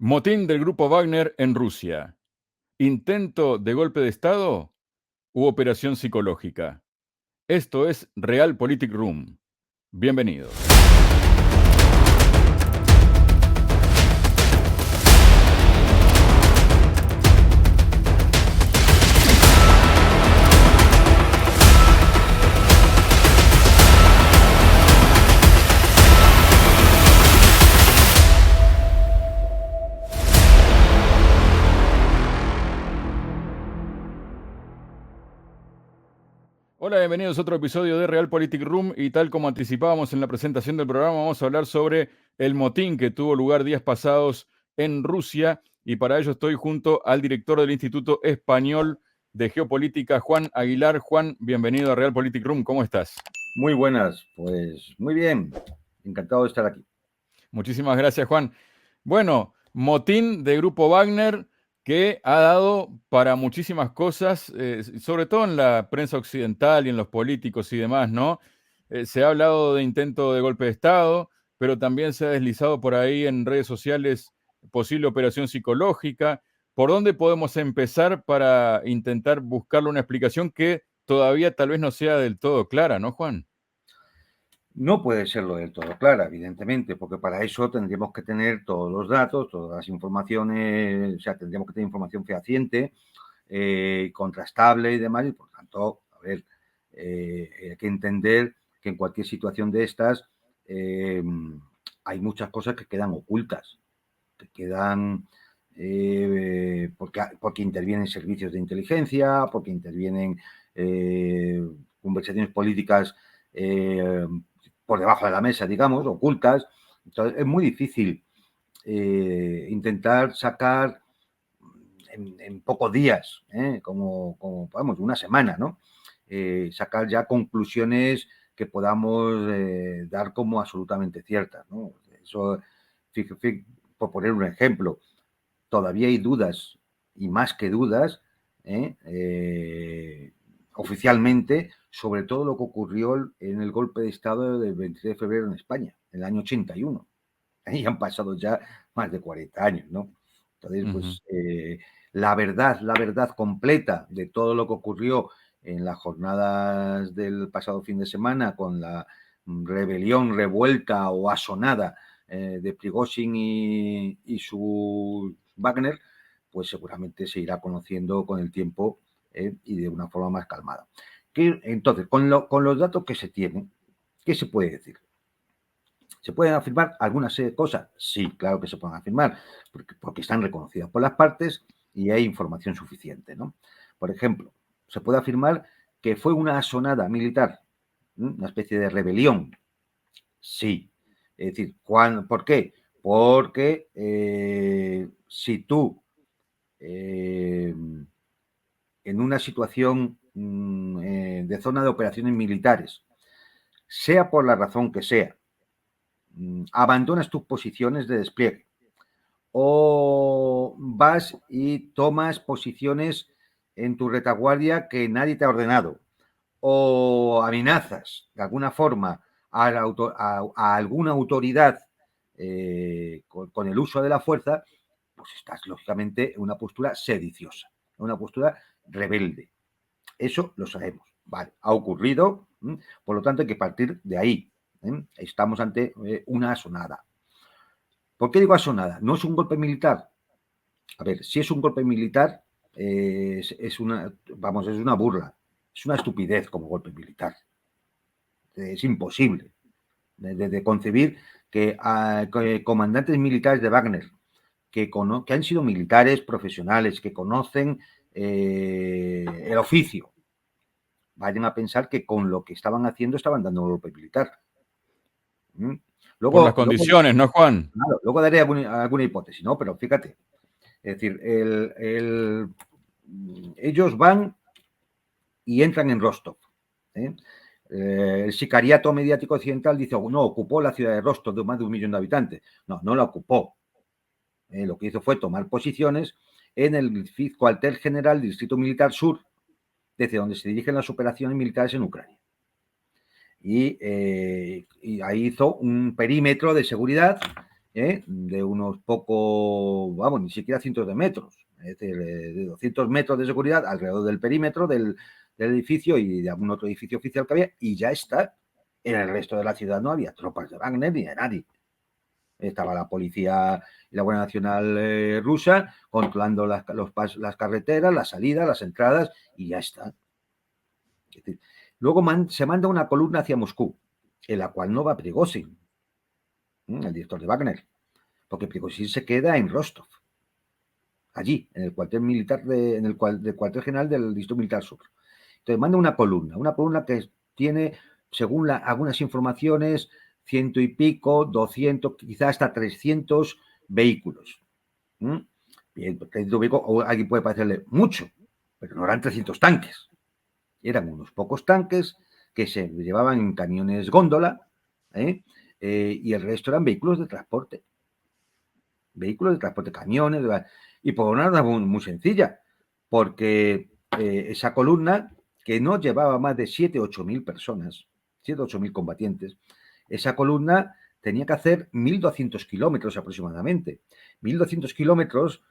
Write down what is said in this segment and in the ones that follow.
Motín del grupo Wagner en Rusia. ¿Intento de golpe de Estado u operación psicológica? Esto es Realpolitik Room. Bienvenidos. Hola, bienvenidos a otro episodio de Realpolitik Room y tal como anticipábamos en la presentación del programa, vamos a hablar sobre el motín que tuvo lugar días pasados en Rusia y para ello estoy junto al director del Instituto Español de Geopolítica, Juan Aguilar. Juan, bienvenido a Realpolitik Room, ¿cómo estás? Muy buenas, pues muy bien, encantado de estar aquí. Muchísimas gracias, Juan. Bueno, motín de Grupo Wagner que ha dado para muchísimas cosas, sobre todo en la prensa occidental y en los políticos y demás, ¿no? Se ha hablado de intento de golpe de Estado, pero también se ha deslizado por ahí en redes sociales posible operación psicológica. ¿Por dónde podemos empezar para intentar buscarle una explicación que todavía tal vez no sea del todo clara, ¿no, Juan? No puede serlo del todo clara, evidentemente, porque para eso tendríamos que tener todos los datos, todas las informaciones, o sea, tendríamos que tener información fehaciente, contrastable y demás, y por tanto, a ver, hay que entender que en cualquier situación de estas hay muchas cosas que quedan ocultas, que quedan porque intervienen servicios de inteligencia, porque intervienen conversaciones políticas por debajo de la mesa, digamos, ocultas. Entonces, es muy difícil intentar sacar en pocos días, como vamos, una semana, ¿no? Sacar ya conclusiones que podamos dar como absolutamente ciertas, ¿no? Eso, por poner un ejemplo, todavía hay dudas, y más que dudas, oficialmente, sobre todo lo que ocurrió en el golpe de Estado del 23 de febrero en España, en el año 81. Y han pasado ya más de 40 años, ¿no? Entonces, pues, la verdad completa de todo lo que ocurrió en las jornadas del pasado fin de semana con la rebelión, revuelta o asonada de Prigozhin y su Wagner, pues seguramente se irá conociendo con el tiempo y de una forma más calmada. Entonces, con los datos que se tienen, ¿qué se puede decir? ¿Se pueden afirmar algunas cosas? Sí, claro que se pueden afirmar, porque están reconocidas por las partes y hay información suficiente, ¿no? Por ejemplo, se puede afirmar que fue una asonada militar, una especie de rebelión. Sí. Es decir, ¿por qué? Porque si tú en una situación de zona de operaciones militares, sea por la razón que sea, abandonas tus posiciones de despliegue o vas y tomas posiciones en tu retaguardia que nadie te ha ordenado o amenazas de alguna forma a alguna autoridad con el uso de la fuerza, pues estás lógicamente en una postura sediciosa, en una postura rebelde. Eso lo sabemos. Vale, ha ocurrido, por lo tanto hay que partir de ahí. Estamos ante una asonada. ¿Por qué digo asonada? No es un golpe militar. A ver, si es un golpe militar, es una burla, es una estupidez como golpe militar. Es imposible de concebir que comandantes militares de Wagner, que han sido militares profesionales, que conocen el oficio, vayan a pensar que con lo que estaban haciendo estaban dando un golpe militar. Por las Luego, condiciones, ¿no, Juan? claro, luego daré alguna hipótesis, ¿no? Pero fíjate, es decir, ellos van y entran en Rostov. El sicariato mediático occidental dice, no, ocupó la ciudad de Rostov de más de 1 millón de habitantes. No, no la ocupó. Lo que hizo fue tomar posiciones en el cuartel general del Distrito Militar Sur, desde donde se dirigen las operaciones militares en Ucrania. Y ahí hizo un perímetro de seguridad de unos pocos, vamos, ni siquiera cientos de metros, es decir, de 200 metros de seguridad alrededor del perímetro del edificio y de algún otro edificio oficial que había, y ya está. En el resto de la ciudad no había tropas de Wagner ni de nadie. Estaba la policía y la Guardia Nacional rusa controlando las carreteras, las salidas, las entradas, y ya está. Es decir, luego se manda una columna hacia Moscú, en la cual no va Prigozhin, el director de Wagner, porque Prigozhin se queda en Rostov, allí, en el cuartel militar, del cuartel general del Distrito Militar Sur. Entonces manda una columna que tiene, según algunas informaciones, 100 y pico, 200, quizás hasta 300 vehículos. Bien, 300 vehículos, alguien puede parecerle mucho, pero no eran 300 tanques. Eran unos pocos tanques que se llevaban en camiones góndola, y el resto eran vehículos de transporte. Camiones, y por una razón muy sencilla, porque esa columna, que no llevaba más de 7 o 8 mil personas, 7 o 8 mil combatientes, esa columna tenía que hacer 1.200 kilómetros aproximadamente. 1.200 kilómetros,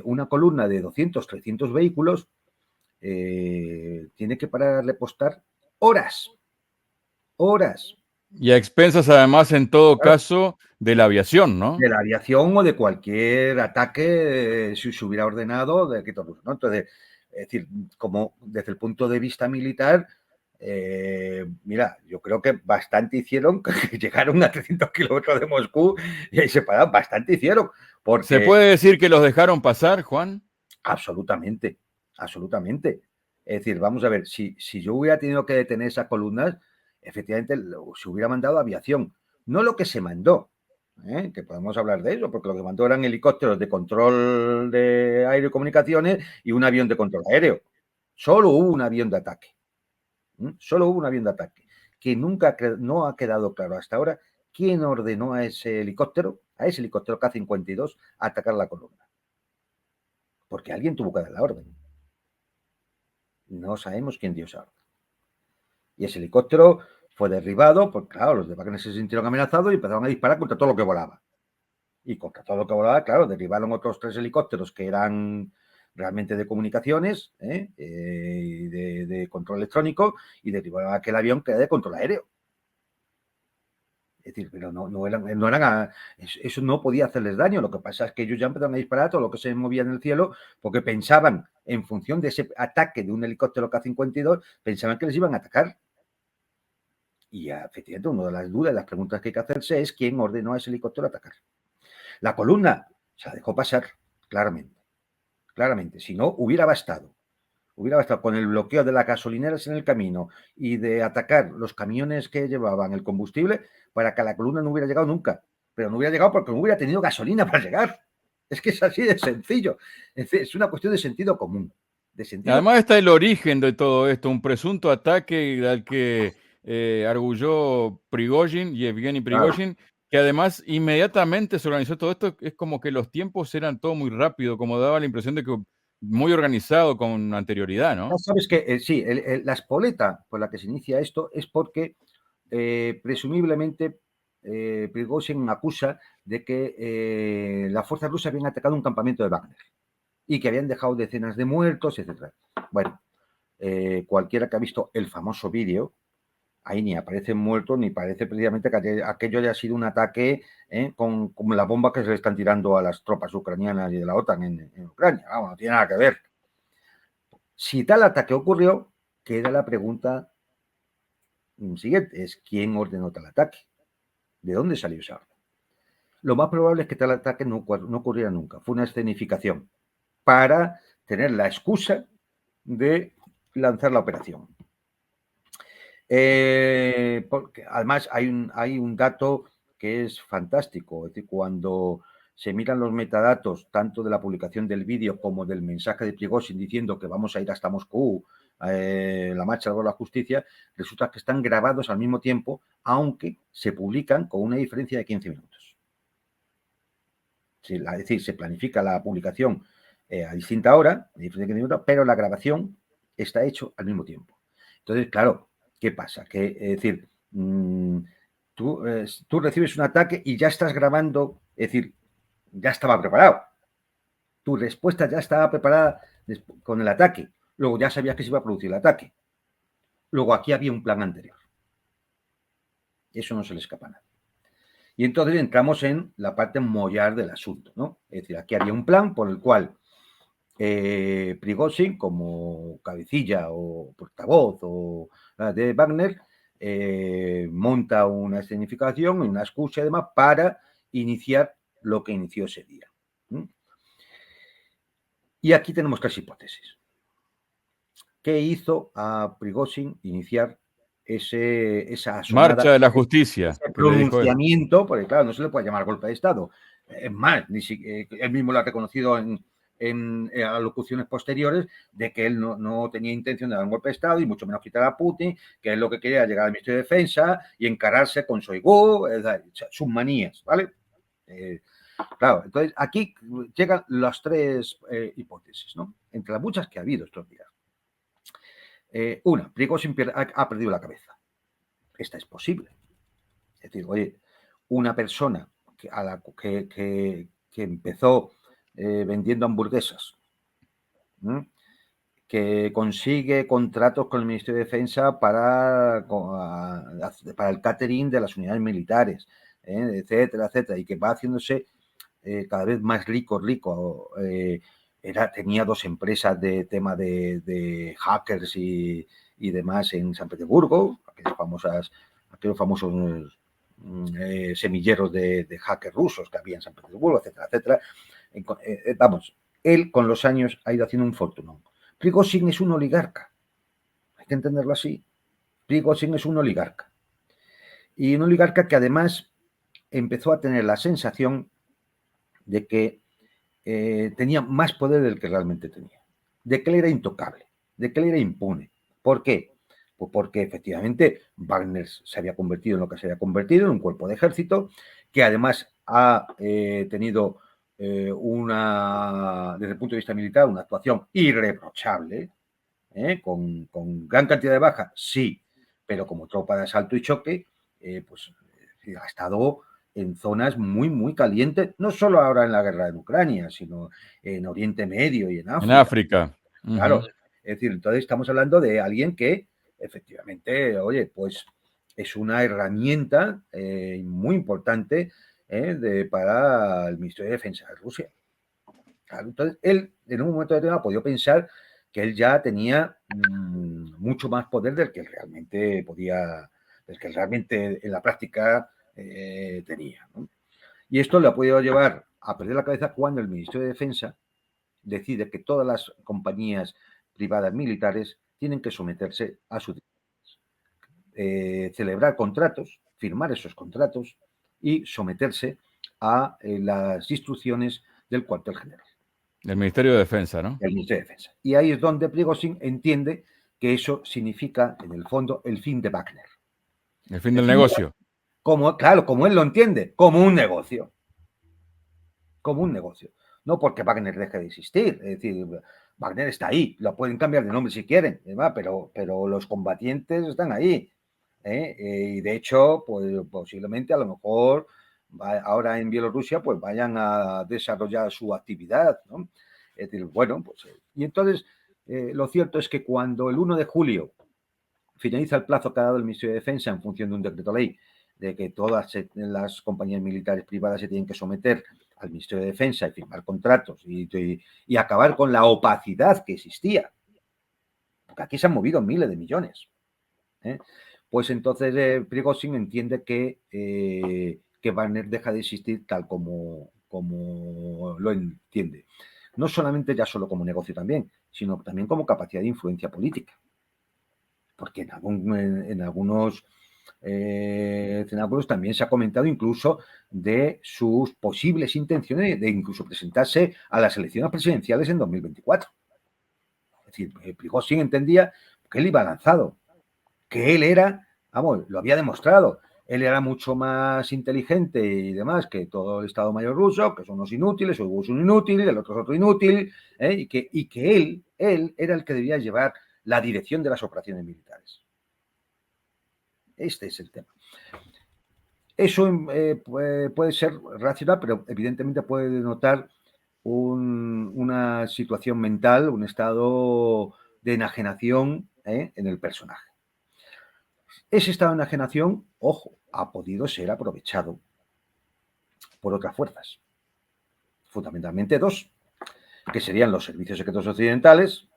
una columna de 200, 300 vehículos, tiene que parar a repostar horas. Y a expensas, además, en todo Claro, caso, de la aviación, ¿no? de la aviación o de cualquier ataque, si se hubiera ordenado de que todo, ¿no? Entonces, es decir, como desde el punto de vista militar, mira, yo creo que bastante hicieron que llegaron a 300 kilómetros de Moscú y ahí se pararon, bastante hicieron, ¿Se porque puede decir que los dejaron pasar, Juan? absolutamente, absolutamente. Es decir, vamos a ver, si yo hubiera tenido que detener esas columnas, efectivamente se hubiera mandado aviación. No lo que se mandó, que podemos hablar de eso, porque lo que mandó eran helicópteros de control de aire y comunicaciones y un avión de control aéreo. Solo hubo un avión de ataque. Solo hubo un avión de ataque. Que nunca no ha quedado claro hasta ahora quién ordenó a ese helicóptero K-52, a atacar la columna. Porque alguien tuvo que dar la orden. No sabemos quién dio esa orden. Y ese helicóptero fue derribado, porque claro, los de Wagner se sintieron amenazados y empezaron a disparar contra todo lo que volaba. Y contra todo lo que volaba, claro, derribaron otros 3 helicópteros que eran realmente de comunicaciones, de control electrónico, y derribaron aquel avión que era de control aéreo. Es decir, pero eso no podía hacerles daño. Lo que pasa es que ellos ya empezaron a disparar todo lo que se movía en el cielo, porque pensaban, en función de ese ataque de un helicóptero K-52, pensaban que les iban a atacar. Y efectivamente, una de las dudas, las preguntas que hay que hacerse es quién ordenó a ese helicóptero atacar. La columna se la dejó pasar, claramente. Si no, hubiera bastado con el bloqueo de las gasolineras en el camino y de atacar los camiones que llevaban el combustible para que la columna no hubiera llegado nunca. Pero no hubiera llegado porque no hubiera tenido gasolina para llegar. Es que es así de sencillo. Es una cuestión de sentido común. Además está el origen de todo esto, un presunto ataque al que arguyó Prigozhin, Yevgeny Claro. Prigozhin, que además inmediatamente se organizó todo esto. Es como que los tiempos eran todo muy rápido, como daba la impresión de que muy organizado con anterioridad, Ya ¿no? sabes que sí, la espoleta por la que se inicia esto es porque presumiblemente Prigozhin acusa de que las fuerzas rusas habían atacado un campamento de Wagner y que habían dejado decenas de muertos, etc. Bueno, cualquiera que ha visto el famoso vídeo, ahí ni aparecen muertos ni parece precisamente que aquello haya sido un ataque con la bomba que se le están tirando a las tropas ucranianas y de la OTAN en Ucrania. Vamos, no tiene nada que ver. Si tal ataque ocurrió, queda la pregunta siguiente, es ¿quién ordenó tal ataque? ¿De dónde salió esa orden? Lo más probable es que tal ataque no ocurriera nunca. Fue una escenificación para tener la excusa de lanzar la operación. Porque además hay un dato que es fantástico, es decir, cuando se miran los metadatos tanto de la publicación del vídeo como del mensaje de Prigozhin diciendo que vamos a ir hasta Moscú, la marcha por la justicia, resulta que están grabados al mismo tiempo, aunque se publican con una diferencia de 15 minutos. Es decir, se planifica la publicación a distinta hora, pero la grabación está hecho al mismo tiempo. Entonces, claro, ¿qué pasa? Que, es decir, tú tú recibes un ataque y ya estás grabando, es decir, ya estaba preparado. Tu respuesta ya estaba preparada con el ataque. Luego ya sabías que se iba a producir el ataque. Luego aquí había un plan anterior. Eso no se le escapa a nadie. Y entonces entramos en la parte mollar del asunto, ¿no? Es decir, aquí había un plan por el cual Prigozhin, como cabecilla o portavoz de Wagner, monta una escenificación, una excusa y demás para iniciar lo que inició ese día. Y aquí tenemos tres hipótesis. ¿Qué hizo a Prigozhin iniciar esa asonada, Marcha de la justicia, ese que le dijo él. pronunciamiento? Porque claro, no se le puede llamar golpe de Estado. Es más, él mismo lo ha reconocido en alocuciones posteriores de que él no tenía intención de dar un golpe de Estado y mucho menos quitar a Putin, que él lo que quería era llegar al Ministerio de Defensa y encararse con Shoigu, sus manías, ¿vale? Claro, entonces aquí llegan las tres hipótesis, ¿no? Entre las muchas que ha habido estos días. Una, Prigozhin ha perdido la cabeza. Esta es posible. Es decir, oye, una persona que empezó vendiendo hamburguesas, que consigue contratos con el Ministerio de Defensa para el catering de las unidades militares, etcétera, etcétera, y que va haciéndose cada vez más rico. Tenía dos empresas de tema de hackers y demás en San Petersburgo, aquellos famosos semilleros de hackers rusos que había en San Petersburgo, etcétera, etcétera. Vamos, él con los años ha ido haciendo un fortunón. Prigozhin es un oligarca, hay que entenderlo así. Prigozhin es un oligarca. Y un oligarca que además empezó a tener la sensación de que tenía más poder del que realmente tenía, de que él era intocable, de que él era impune. ¿Por qué? Pues porque efectivamente Wagner se había convertido en lo que se había convertido, en un cuerpo de ejército, que además ha tenido desde el punto de vista militar, una actuación irreprochable, con gran cantidad de bajas, sí, pero como tropa de asalto y choque, pues ha estado en zonas muy, muy calientes, no solo ahora en la guerra en Ucrania, sino en Oriente Medio y en En África. África. Claro, es decir, entonces estamos hablando de alguien que efectivamente, oye, pues es una herramienta muy importante para el Ministerio de Defensa de Rusia. Claro, entonces él en un momento determinado ha podido pensar que él ya tenía mucho más poder del que realmente en la práctica tenía, ¿no? Y esto le ha podido llevar a perder la cabeza cuando el Ministerio de Defensa decide que todas las compañías privadas militares tienen que someterse a su celebrar contratos, firmar esos contratos y someterse a las instrucciones del cuartel general. Del Ministerio de Defensa, ¿no? El Ministerio de Defensa. Y ahí es donde Prigozhin entiende que eso significa, en el fondo, el fin de Wagner. El fin del negocio. Como él lo entiende, como un negocio. Como un negocio. No porque Wagner deje de existir. Es decir, Wagner está ahí. Lo pueden cambiar de nombre si quieren, ¿verdad? Pero los combatientes están ahí. Y de hecho, pues posiblemente a lo mejor ahora en Bielorrusia pues vayan a desarrollar su actividad, ¿no? Es decir, bueno, pues y entonces lo cierto es que cuando el 1 de julio finaliza el plazo que ha dado el Ministerio de Defensa en función de un decreto ley de que todas las compañías militares privadas se tienen que someter al Ministerio de Defensa y firmar contratos y acabar con la opacidad que existía, porque aquí se han movido miles de millones, pues entonces Prigozhin entiende que Wagner deja de existir tal como lo entiende. No solamente ya solo como negocio también, sino también como capacidad de influencia política. Porque en algunos cenáculos también se ha comentado incluso de sus posibles intenciones de incluso presentarse a las elecciones presidenciales en 2024. Es decir, Prigozhin entendía que él iba lanzado, que él era, vamos, lo había demostrado, él era mucho más inteligente y demás que todo el Estado Mayor ruso, que son unos inútiles, Shoigu es un inútil, el otro es otro inútil, y que él era el que debía llevar la dirección de las operaciones militares. Este es el tema. Eso puede ser racional, pero evidentemente puede denotar una situación mental, un estado de enajenación en el personaje. Ese estado de enajenación, ojo, ha podido ser aprovechado por otras fuerzas, fundamentalmente dos, que serían los servicios secretos occidentales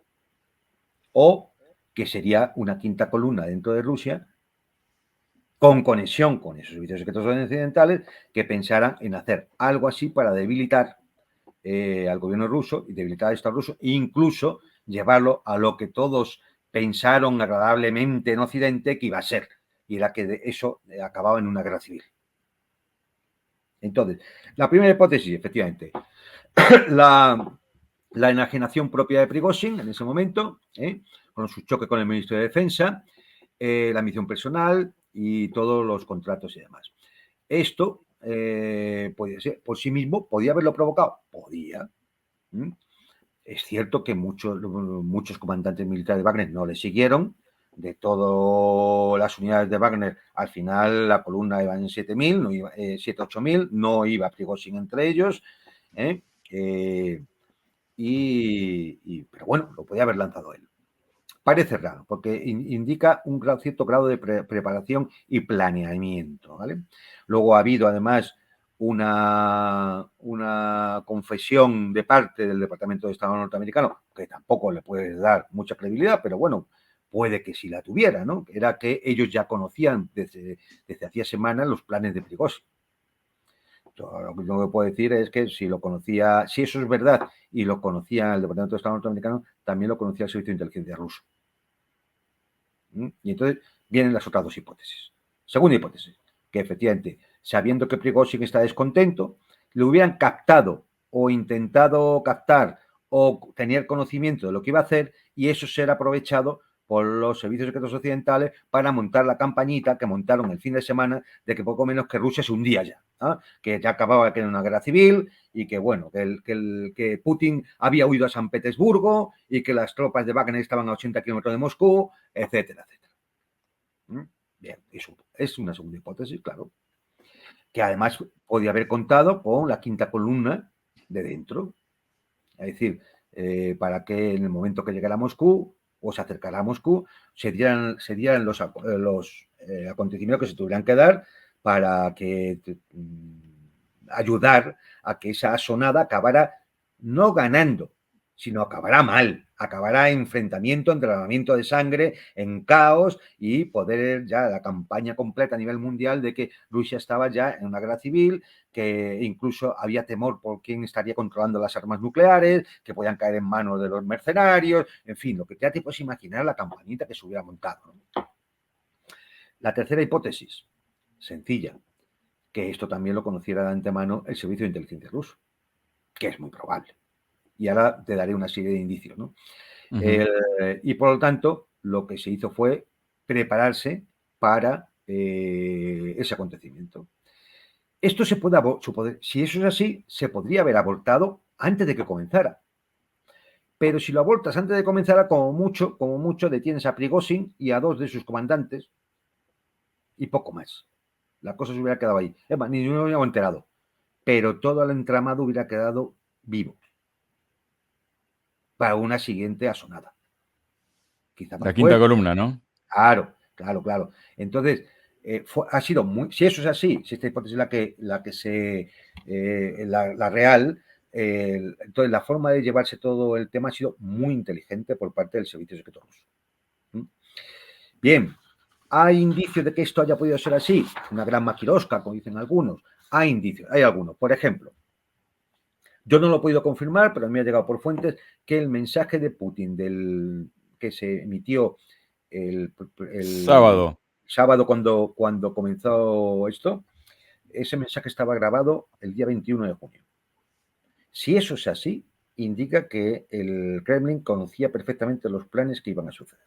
o que sería una quinta columna dentro de Rusia con conexión con esos servicios secretos occidentales que pensaran en hacer algo así para debilitar al gobierno ruso y debilitar al Estado ruso e incluso llevarlo a lo que todos pensaron agradablemente en Occidente que iba a ser, y era que eso acababa en una guerra civil. Entonces, la primera hipótesis, efectivamente, la enajenación propia de Prigozhin en ese momento, con su choque con el ministro de Defensa, la ambición personal y todos los contratos y demás. Esto podía ser, por sí mismo, ¿podía haberlo provocado? Podía. Es cierto que muchos comandantes militares de Wagner no le siguieron. De todas las unidades de Wagner, al final la columna iba en 7.000, no iba, 7.000-8.000, no iba Prigozhin entre ellos. Pero bueno, lo podía haber lanzado él. Parece raro, porque indica un cierto grado de preparación y planeamiento, ¿vale? Luego ha habido, además, una confesión de parte del Departamento de Estado norteamericano, que tampoco le puede dar mucha credibilidad, pero bueno, puede que sí la tuviera, ¿no? Era que ellos ya conocían desde hacía semanas los planes de Prigozhin. Lo que puedo decir es que si lo conocía, si eso es verdad y lo conocía el Departamento de Estado norteamericano, también lo conocía el Servicio de Inteligencia ruso. Y entonces vienen las otras dos hipótesis. Segunda hipótesis, que efectivamente, sabiendo que Prigozhin está descontento, le hubieran captado o intentado captar o tener conocimiento de lo que iba a hacer y eso ser aprovechado por los servicios secretos occidentales para montar la campañita que montaron el fin de semana de que poco menos que Rusia se hundía ya, ¿eh? Que ya acababa de tener una guerra civil y que bueno, que Putin había huido a San Petersburgo y que las tropas de Wagner estaban a 80 kilómetros de Moscú, etcétera, etcétera. Bien, eso es una segunda hipótesis, claro, que además podía haber contado con la quinta columna de dentro, es decir, para que en el momento que llegara a Moscú o se acercara a Moscú, se dieran los acontecimientos que se tuvieran que dar para que ayudar a que esa asonada acabara no ganando, sino acabará mal, acabará en enfrentamiento, entrenamiento de sangre, en caos y poder ya la campaña completa a nivel mundial de que Rusia estaba ya en una guerra civil, que incluso había temor por quién estaría controlando las armas nucleares, que podían caer en manos de los mercenarios, en fin, lo que ya te puedes imaginar la campañita que se hubiera montado. La tercera hipótesis, sencilla, que esto también lo conociera de antemano el Servicio de Inteligencia ruso, que es muy probable. Y ahora te daré una serie de indicios, ¿no? Y por lo tanto, lo que se hizo fue prepararse para ese acontecimiento. Esto se puede, si eso es así, se podría haber abortado antes de que comenzara. Pero si lo abortas antes de comenzar, como mucho, detienes a Prigozhin y a dos de sus comandantes y poco más. La cosa se hubiera quedado ahí. Ni nos hubiéramos enterado. Pero todo el entramado hubiera quedado vivo para una siguiente asonada. Quizá más La quinta fuerte. columna, ¿no? Claro. Entonces, ha sido muy. Si eso es así, si esta hipótesis es la real, entonces la forma de llevarse todo el tema ha sido muy inteligente por parte del servicio secreto ruso. Bien, ¿hay indicios de que esto haya podido ser así? Una gran maquirosca, como dicen algunos. Hay indicios, hay algunos. Por ejemplo, yo no lo he podido confirmar, pero me ha llegado por fuentes que el mensaje de Putin que se emitió el sábado cuando comenzó esto, ese mensaje estaba grabado el día 21 de junio. Si eso es así, indica que el Kremlin conocía perfectamente los planes que iban a suceder.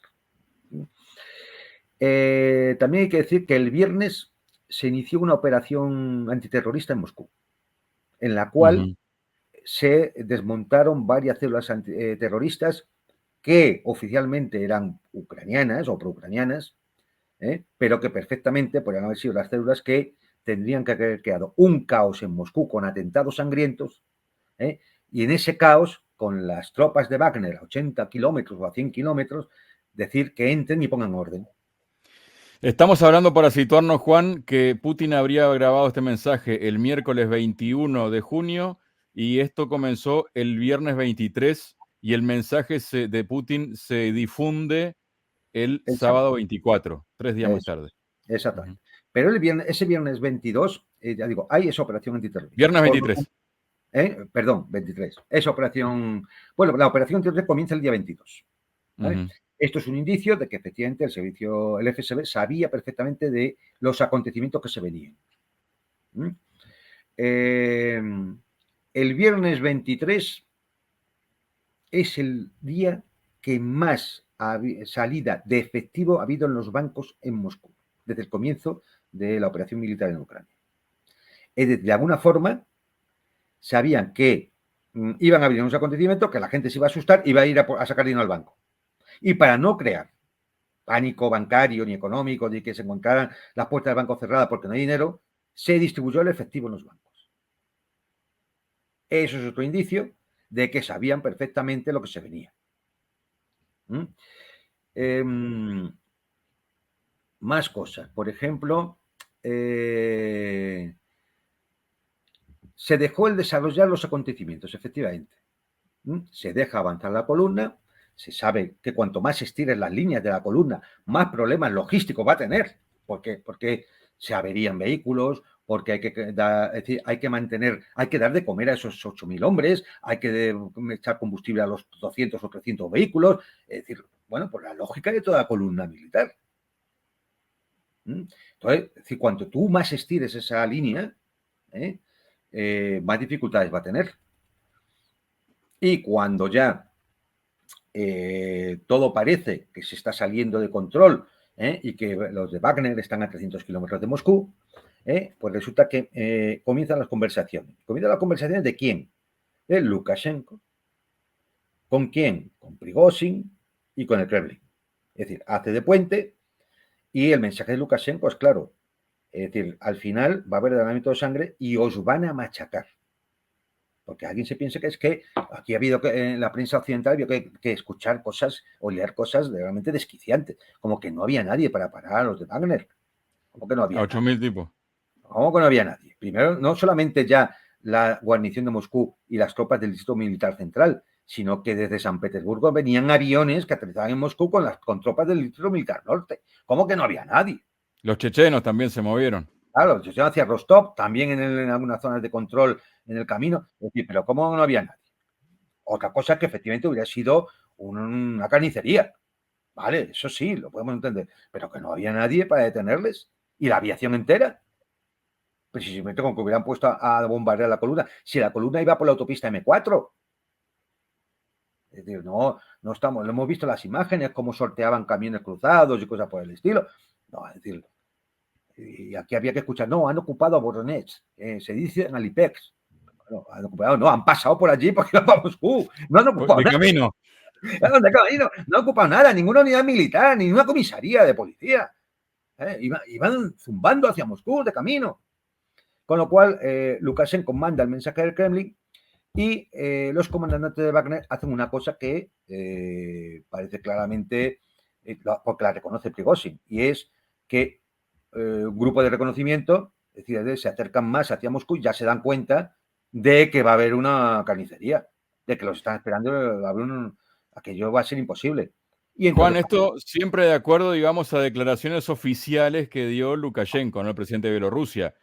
También hay que decir que el viernes se inició una operación antiterrorista en Moscú, en la cual se desmontaron varias células terroristas que oficialmente eran ucranianas o pro-ucranianas, pero que perfectamente podrían haber sido las células que tendrían que haber creado un caos en Moscú con atentados sangrientos, y en ese caos, con las tropas de Wagner a 80 kilómetros o a 100 kilómetros, decir que entren y pongan orden. Estamos hablando, para situarnos, Juan, que Putin habría grabado este mensaje el miércoles 21 de junio y esto comenzó el viernes 23 y el mensaje de Putin se difunde el El sábado. sábado 24, 3 días más Eso, tarde. exactamente. Pero ese viernes 22, ya digo, hay esa operación antiterrorista. Viernes 23. Perdón, 23. Esa operación, bueno, la operación antiterrorista comienza el día 22. ¿Vale? Esto es un indicio de que efectivamente el FSB sabía perfectamente de los acontecimientos que se venían. El viernes 23 es el día que más salida de efectivo ha habido en los bancos en Moscú, desde el comienzo de la operación militar en Ucrania. Es decir, de alguna forma sabían que iban a haber unos acontecimientos, que la gente se iba a asustar y iba a ir a sacar dinero al banco. Y para no crear pánico bancario ni económico, ni que se encontraran las puertas del banco cerradas porque no hay dinero, se distribuyó el efectivo en los bancos. Eso es otro indicio de que sabían perfectamente lo que se venía. Más cosas. Por ejemplo, se dejó el desarrollar los acontecimientos, efectivamente. Se deja avanzar la columna. Se sabe que cuanto más se estiren las líneas de la columna, más problemas logísticos va a tener, porque se averían vehículos, porque hay que dar de comer a esos 8.000 hombres, hay que echar combustible a los 200 o 300 vehículos. Es decir, bueno, por la lógica de toda columna militar. Entonces, cuanto tú más estires esa línea, más dificultades va a tener. Y cuando ya todo parece que se está saliendo de control, y que los de Wagner están a 300 kilómetros de Moscú, pues resulta que comienzan las conversaciones. ¿Comienzan las conversaciones de quién? De Lukashenko. ¿Con quién? Con Prigozhin y con el Kremlin. Es decir, hace de puente, y el mensaje de Lukashenko es claro. Es decir, al final va a haber derramamiento de sangre y os van a machacar. Porque alguien se piensa que es que aquí ha habido en la prensa occidental había que escuchar cosas o leer cosas realmente desquiciantes, como que no había nadie para parar a los de Wagner. Como que no había A nadie. 8.000 tipos. ¿Cómo que no había nadie? Primero, no solamente ya la guarnición de Moscú y las tropas del Distrito Militar Central, sino que desde San Petersburgo venían aviones que aterrizaban en Moscú con tropas del Distrito Militar Norte. ¿Cómo que no había nadie? Los chechenos también se movieron. Claro, yo hacia Rostov, también en algunas zonas de control en el camino. Es decir, pero ¿cómo no había nadie? Otra cosa es que efectivamente hubiera sido una carnicería. Vale, eso sí, lo podemos entender. Pero que no había nadie para detenerles. Y la aviación entera. Precisamente con que hubieran puesto a bombardear la columna. Si la columna iba por la autopista M4. Es decir, no estamos, lo hemos visto en las imágenes, cómo sorteaban camiones cruzados y cosas por el estilo. No, es decir, y aquí había que escuchar, no, han ocupado a Voronezh, se dice en Alipex. Bueno, han ocupado, no, han pasado por allí porque iban para Moscú. No han ocupado De nada. camino. No han ocupado nada, ninguna unidad militar, ninguna comisaría de policía. Iban zumbando hacia Moscú de camino. Con lo cual, Lukashenko manda el mensaje del Kremlin y los comandantes de Wagner hacen una cosa que parece claramente, porque la reconoce Prigozhin, y es que un grupo de reconocimiento, es decir, se acercan más hacia Moscú y ya se dan cuenta de que va a haber una carnicería, de que los están esperando, aquello va a ser imposible. Y Juan, entonces, esto siempre de acuerdo, digamos, a declaraciones oficiales que dio Lukashenko, ¿no? El presidente de Bielorrusia.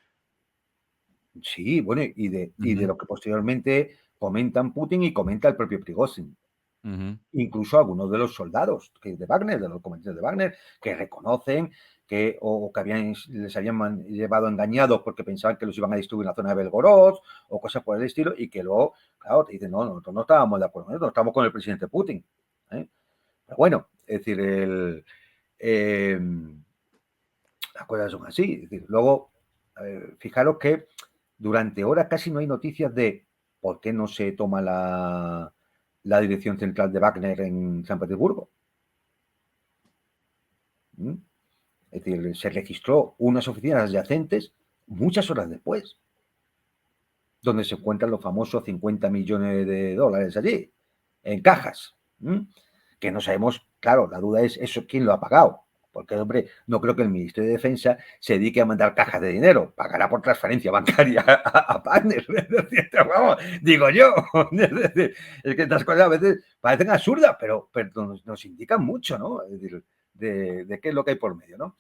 sí, bueno, y de lo que posteriormente comentan Putin y comenta el propio Prigozhin. Incluso algunos de los soldados de Wagner, de los comandantes de Wagner, que reconocen que les habían llevado engañados porque pensaban que los iban a distribuir en la zona de Belgorod o cosas por el estilo, y que luego, claro, te dicen, no, nosotros no estábamos de acuerdo, nosotros estamos con el presidente Putin. Pero bueno, es decir, las cosas son así. Es decir, luego, fijaros que durante horas casi no hay noticias de por qué no se toma la dirección central de Wagner en San Petersburgo. Es decir, se registró unas oficinas adyacentes muchas horas después, donde se encuentran los famosos 50 millones de dólares allí, en cajas, que no sabemos, claro, la duda es eso, ¿quién lo ha pagado? Porque, hombre, no creo que el Ministerio de Defensa se dedique a mandar cajas de dinero, pagará por transferencia bancaria a partners, vamos, digo yo. Es que estas cosas a veces parecen absurdas, pero nos indican mucho, ¿no? Es decir, de qué es lo que hay por medio, ¿no?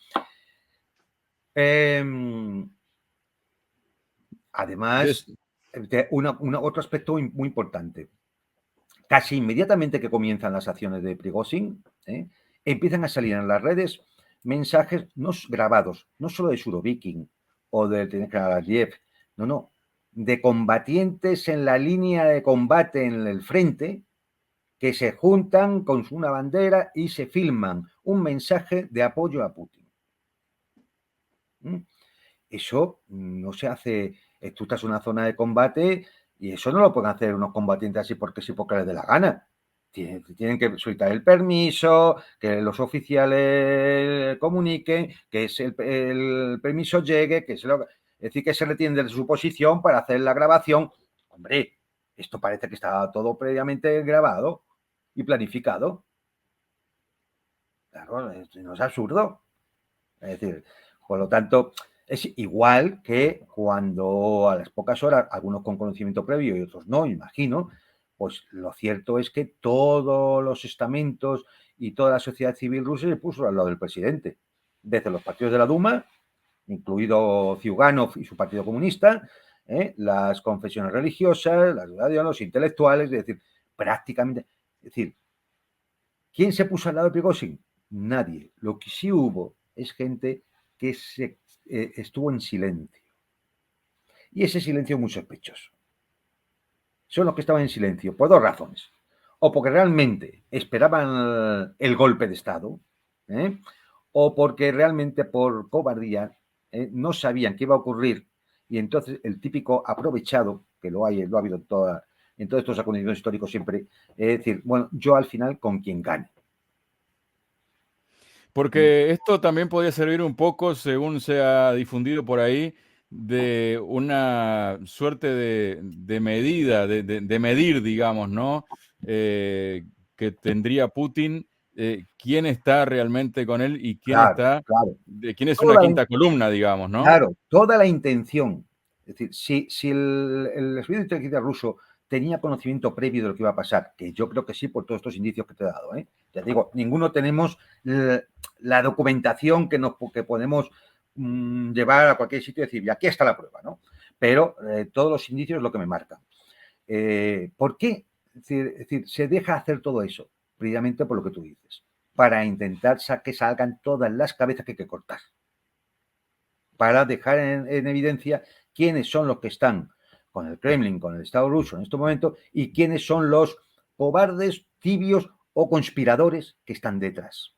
Además, otro aspecto muy importante. Casi inmediatamente que comienzan las acciones de Prigozhin, empiezan a salir en las redes mensajes no grabados, no solo de Surovikin o de Tenekhaliev, no, de combatientes en la línea de combate en el frente que se juntan con una bandera y se filman un mensaje de apoyo a Putin. Eso no se hace. Tú estás en una zona de combate y eso no lo pueden hacer unos combatientes así porque sí, porque les dé la gana. Tienen que solicitar el permiso, que los oficiales comuniquen, que el permiso llegue, es decir, que se retienen de su posición para hacer la grabación. Hombre, esto parece que está todo previamente grabado y planificado. Claro, no es absurdo. Es decir, por lo tanto, es igual que cuando a las pocas horas, algunos con conocimiento previo y otros no, imagino, pues lo cierto es que todos los estamentos y toda la sociedad civil rusa se puso al lado del presidente, desde los partidos de la Duma, incluido Ziugánov y su Partido Comunista, las confesiones religiosas, los intelectuales, es decir, prácticamente, es decir, ¿quién se puso al lado de Prigozhin? Nadie. Lo que sí hubo es gente que estuvo en silencio. Y ese silencio es muy sospechoso. Son los que estaban en silencio por dos razones. O porque realmente esperaban el golpe de Estado, o porque realmente por cobardía no sabían qué iba a ocurrir. Y entonces el típico aprovechado, que lo ha habido en todos estos acontecimientos históricos siempre, es decir, bueno, yo al final con quien gane. Porque esto también podría servir un poco, según se ha difundido por ahí, de una suerte de medida, de medir, digamos, ¿no? Que tendría Putin, quién está realmente con él y quién Claro, está, claro. quién es una Toda quinta columna, digamos, ¿no? Claro, toda la intención. Es decir, si el servicio de inteligencia ruso tenía conocimiento previo de lo que iba a pasar, que yo creo que sí, por todos estos indicios que te he dado. Ya digo, ninguno tenemos la documentación que podemos llevar a cualquier sitio y decir, y aquí está la prueba, ¿no? Pero todos los indicios es lo que me marcan. ¿Por qué? Es decir, se deja hacer todo eso, precisamente por lo que tú dices, para intentar que salgan todas las cabezas que hay que cortar, para dejar en evidencia quiénes son los que están con el Kremlin, con el Estado ruso en este momento, y quiénes son los cobardes, tibios o conspiradores que están detrás.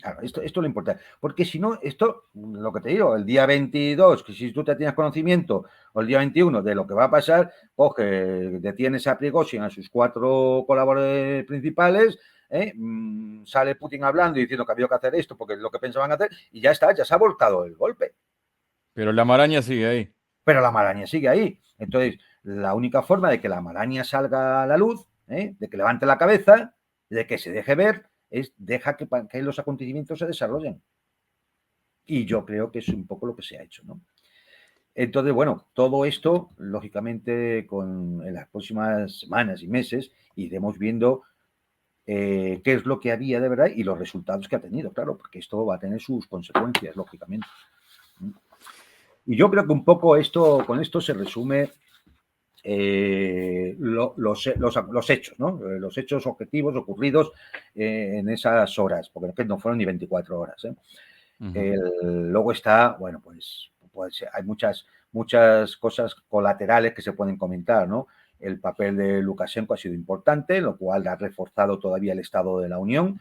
Claro, esto es lo importante. Porque si no, esto, lo que te digo, el día 22, que si tú te tienes conocimiento, o el día 21 de lo que va a pasar, coge, detienes a Prigozhin, a sus 4 colaboradores principales, sale Putin hablando y diciendo que había que hacer esto porque es lo que pensaban hacer, y ya está, ya se ha volcado el golpe. Pero la maraña sigue ahí. Pero la maraña sigue ahí. Entonces, la única forma de que la maraña salga a la luz, de que levante la cabeza, de que se deje ver, es deja que los acontecimientos se desarrollen. Y yo creo que es un poco lo que se ha hecho, ¿no? Entonces, bueno, todo esto, lógicamente, en las próximas semanas y meses iremos viendo qué es lo que había de verdad y los resultados que ha tenido, claro, porque esto va a tener sus consecuencias, lógicamente. Y yo creo que un poco con esto se resume los hechos, ¿no? Los hechos objetivos ocurridos en esas horas, porque no fueron ni 24 horas. Luego está, bueno, pues hay muchas cosas colaterales que se pueden comentar, ¿no? El papel de Lukashenko ha sido importante, lo cual ha reforzado todavía el Estado de la Unión.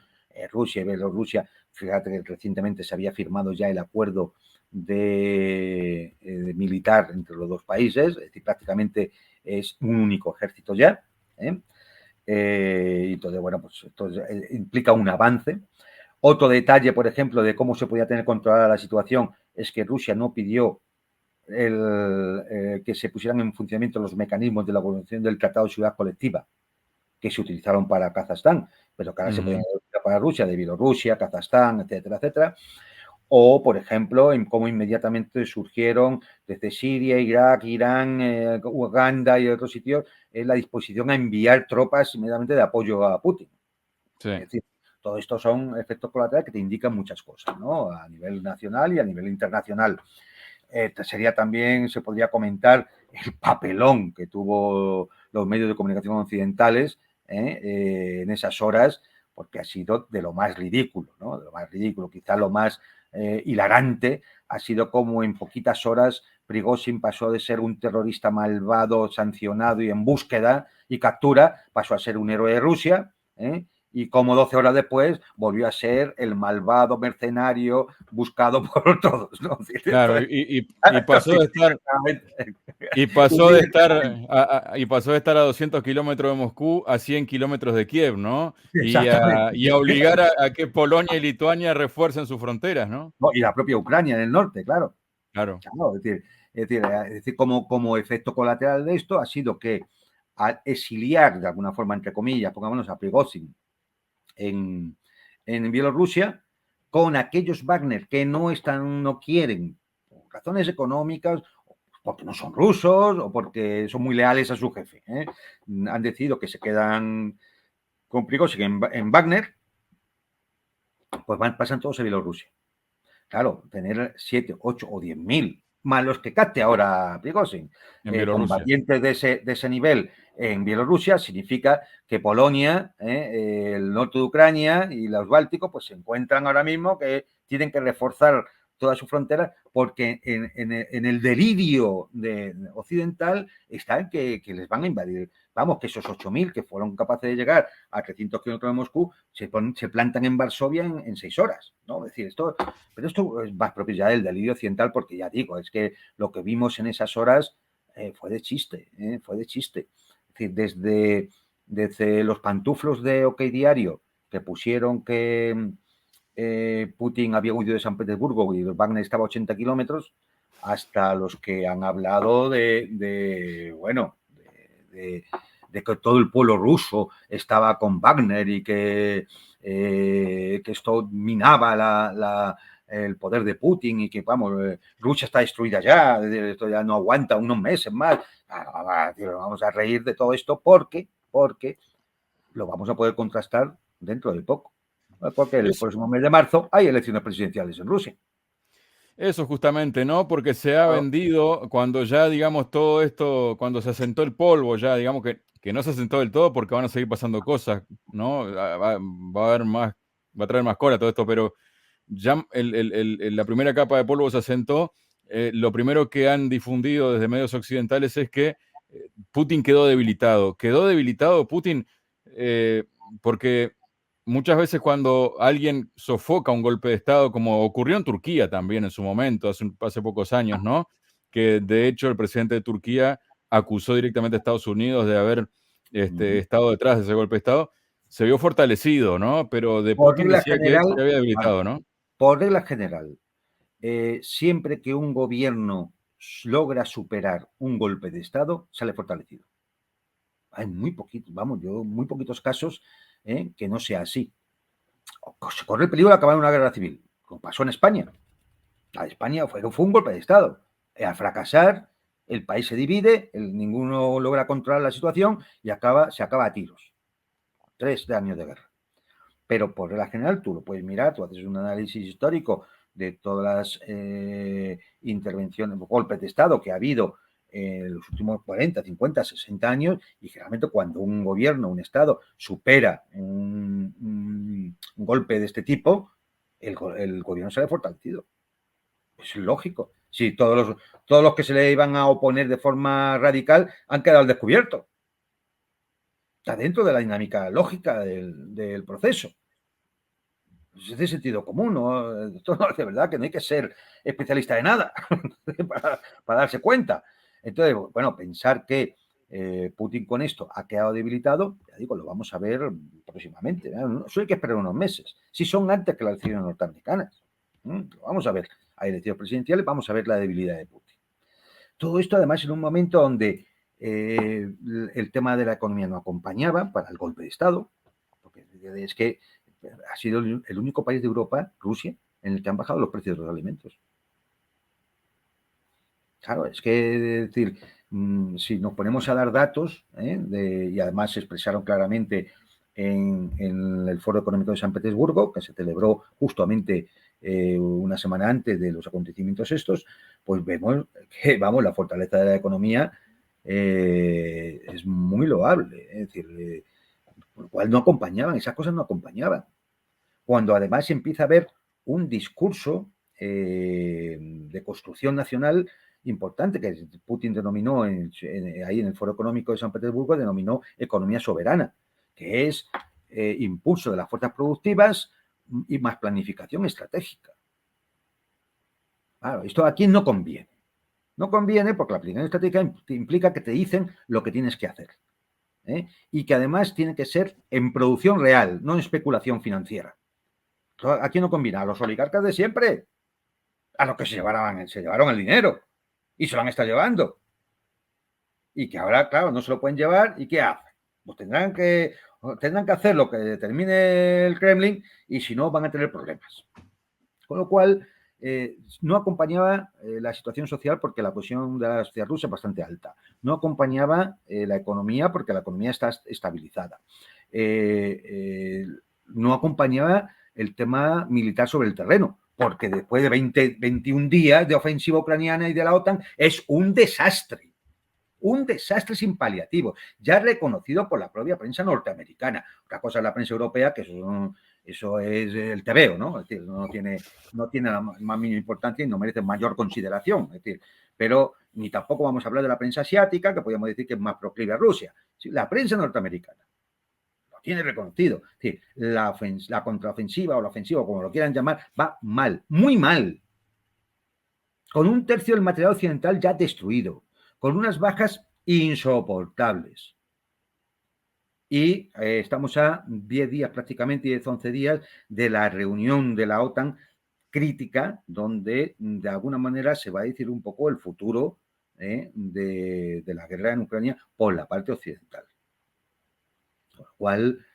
Rusia y Bielorrusia, fíjate que recientemente se había firmado ya el acuerdo de militar entre los dos países, es decir, prácticamente es un único ejército ya. Y entonces, bueno, pues esto implica un avance. Otro detalle, por ejemplo, de cómo se podía tener controlada la situación es que Rusia no pidió que se pusieran en funcionamiento los mecanismos de la evolución del Tratado de Seguridad Colectiva que se utilizaron para Kazajstán, pero que ahora se pueden utilizar para Rusia, de Bielorrusia, Kazajstán, etcétera, etcétera. O, por ejemplo, en cómo inmediatamente surgieron desde Siria, Irak, Irán, Uganda y otros sitios la disposición a enviar tropas inmediatamente de apoyo a Putin. Sí. Es decir, todo esto son efectos colaterales que te indican muchas cosas, ¿no? A nivel nacional y a nivel internacional. Sería también, se podría comentar el papelón que tuvo los medios de comunicación occidentales en esas horas, porque ha sido de lo más ridículo, ¿no? De lo más ridículo, quizá lo más hilarante ha sido como en poquitas horas Prigozhin pasó de ser un terrorista malvado, sancionado y en búsqueda y captura, pasó a ser un héroe de Rusia, y como 12 horas después volvió a ser el malvado mercenario buscado por todos, ¿no? Claro, y pasó de estar y pasó de estar a 200 kilómetros de Moscú a 100 kilómetros de Kiev, ¿no? Exactamente. Y a obligar a que Polonia y Lituania refuercen sus fronteras, ¿no? No, y la propia Ucrania en el norte, claro. Claro. Claro, es decir como efecto colateral de esto ha sido que al exiliar, de alguna forma, entre comillas, pongámonos a Prigozhin en Bielorrusia, con aquellos Wagner que no quieren, por razones económicas, porque no son rusos o porque son muy leales a su jefe, han decidido que se quedan con Prigozhin en Wagner, pues pasan todos a Bielorrusia. Claro, tener 7, 8 o 10.000 más los que capte ahora Prigozhin, En Bielorrusia. combatientes de ese nivel en Bielorrusia, significa que Polonia, el norte de Ucrania y los Bálticos, pues se encuentran ahora mismo que tienen que reforzar toda su frontera porque en el delirio occidental está que les van a invadir. Vamos, que esos 8.000 que fueron capaces de llegar a 300 kilómetros de Moscú se plantan en Varsovia en 6 horas, ¿no? Es decir, pero esto es más propiedad del delirio occidental porque ya digo, es que lo que vimos en esas horas fue de chiste, fue de chiste. Es decir, desde los pantuflos de OK Diario que pusieron que Putin había huido de San Petersburgo y Wagner estaba a 80 kilómetros, hasta los que han hablado de que todo el pueblo ruso estaba con Wagner y que esto minaba el poder de Putin y que, vamos, Rusia está destruida ya, esto ya no aguanta unos meses más. Vamos a reír de todo esto porque lo vamos a poder contrastar dentro de poco. Porque el próximo mes de marzo hay elecciones presidenciales en Rusia. Eso justamente, ¿no? Porque se ha Claro. vendido cuando ya, digamos, todo esto, cuando se asentó el polvo, ya, digamos que no se asentó del todo porque van a seguir pasando cosas, ¿no? Va a haber más, va a traer más cola todo esto, pero ya la primera capa de polvo se asentó. Lo primero que han difundido desde medios occidentales es que Putin quedó debilitado. Quedó debilitado Putin porque muchas veces cuando alguien sofoca un golpe de Estado, como ocurrió en Turquía también en su momento, hace pocos años, ¿no? Que de hecho el presidente de Turquía acusó directamente a Estados Unidos de haber estado detrás de ese golpe de Estado, se vio fortalecido, ¿no? Pero de Por Putin regla decía que general, se había debilitado, ¿no? por regla general, siempre que un gobierno logra superar un golpe de Estado, sale fortalecido. Hay muy poquitos, muy poquitos casos que no sea así. Se corre el peligro de acabar en una guerra civil, como pasó en España. A España fue un golpe de Estado. Al fracasar, el país se divide, ninguno logra controlar la situación y se acaba a tiros. 3 años de guerra. Pero por regla general tú lo puedes mirar, tú haces un análisis histórico de todas las intervenciones, golpes de Estado que ha habido en los últimos 40, 50, 60 años, y generalmente cuando un gobierno, un Estado, supera un golpe de este tipo, el gobierno sale fortalecido. Es lógico. Sí, todos los que se le iban a oponer de forma radical han quedado al descubierto. Está dentro de la dinámica lógica del proceso. Es de sentido común, ¿no? Esto no, de verdad que no hay que ser especialista de nada para darse cuenta. Entonces, bueno, pensar que Putin con esto ha quedado debilitado, ya digo, lo vamos a ver próximamente. Solo hay que esperar unos meses. Si son antes que las elecciones norteamericanas. Lo vamos a ver. Hay elecciones presidenciales, vamos a ver la debilidad de Putin. Todo esto, además, en un momento donde el tema de la economía no acompañaba para el golpe de Estado, porque es que ha sido el único país de Europa, Rusia, en el que han bajado los precios de los alimentos. Claro, es que, es decir, si nos ponemos a dar datos, y además se expresaron claramente en el Foro Económico de San Petersburgo, que se celebró justamente una semana antes de los acontecimientos estos, pues vemos que, vamos, la fortaleza de la economía es muy loable. Es decir, por lo cual no acompañaban, esas cosas no acompañaban. Cuando además empieza a haber un discurso de construcción nacional importante, que Putin denominó ahí en el Foro Económico de San Petersburgo, denominó economía soberana, que es impulso de las fuerzas productivas y más planificación estratégica. Claro, esto a quién no conviene. No conviene porque la planificación estratégica implica que te dicen lo que tienes que hacer. Y que además tiene que ser en producción real, no en especulación financiera. ¿A quién no combina? A los oligarcas de siempre, a los que se llevaron el dinero y se lo han estado llevando. Y que ahora, claro, no se lo pueden llevar. ¿Y qué hacen? Pues tendrán que hacer lo que determine el Kremlin y si no van a tener problemas. Con lo cual, no acompañaba la situación social porque la cohesión de la sociedad rusa es bastante alta. No acompañaba la economía porque la economía está estabilizada. No acompañaba el tema militar sobre el terreno, porque después de 21 días de ofensiva ucraniana y de la OTAN es un desastre sin paliativo, ya reconocido por la propia prensa norteamericana. Otra cosa es la prensa europea, que eso es el tebeo, ¿no? Es decir, no tiene la más mínima importancia y no merece mayor consideración. Es decir, pero ni tampoco vamos a hablar de la prensa asiática, que podríamos decir que es más proclive a Rusia. La prensa norteamericana lo tiene reconocido. Es decir, la contraofensiva o la ofensiva, como lo quieran llamar, va mal, muy mal. Con un tercio del material occidental ya destruido, con unas bajas insoportables. Y estamos a 10 días prácticamente, 10, 11 días de la reunión de la OTAN crítica, donde de alguna manera se va a decir un poco el futuro de la guerra en Ucrania por la parte occidental. Con lo cual,